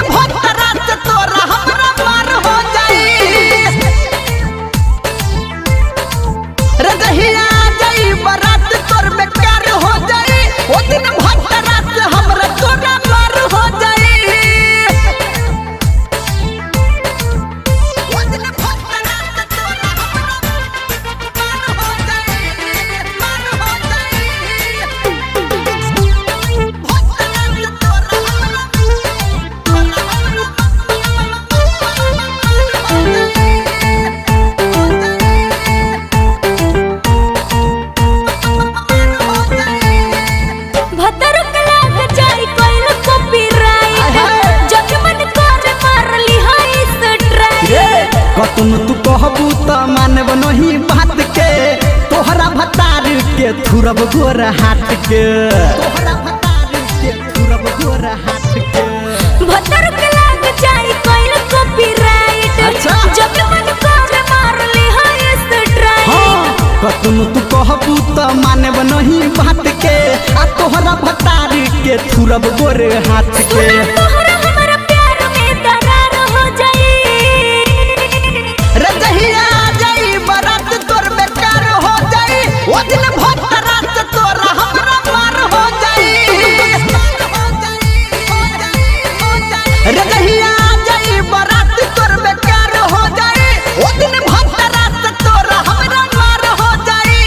भोतरा से तोरा हमरा मार हो जाई रे जहिया जाई बारात तोर बेकार हो जाई ओ दिन भोतरा से हमरा तोरा मार हो जाई ओ दिन भोतरा से तोरा हमरा मार हो जाई मार हो जाई भोतरा से तोरा कतुन तू कहबू त मानब नहीं बात के तोहरा भतार के थुरब गोर हाथ के तोहरा भतार के थुरब गोर हाथ के भतर के लाग जाई कोइल कॉपीराइट अच्छा जब मन करे मार ली है स्ट्राइक हां कतुन तू कहबू त मानब नहीं बात के आ तोहरा भतार के थुरब गोर हाथ के तोहरा हमारा प्यार में दरार हो जाई रे जहिया जाई बारात तोर बेकार हो जाई ओ दिन भोतरा से तोरा हमरा मार हो जाई रे जहिया जाई बारात तोर बेकार हो जाई ओ दिन भोतरा से तोरा हमरा मार हो जाई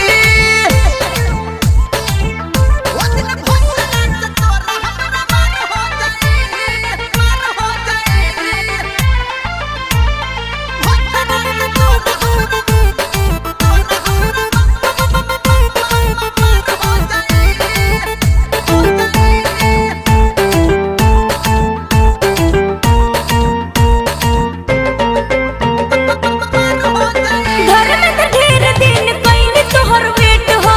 ओ दिन भोतरा से तोरा हमरा मार हो जाई मार हो जाई घर में तो ढेर दिन कइल तोहर वेट हो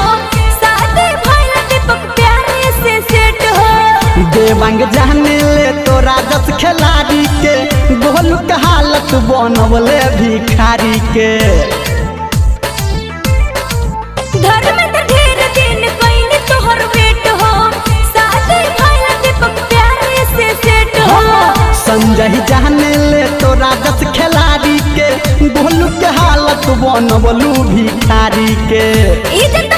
शादी भइल दीपक प्यारे से सेट हो देवांग जाने ले तोरा जस खिलाड़ी के गोलू के हालत बनवले भिखारी के घर में तो ढेर दिन कइल तोहर वेट हो शादी भइल दीपक प्यारे से सेट हो संजय जाने ले तोरा जस खिलाड़ी के गोलू के हालत बनवलू भिखारी के इज्जत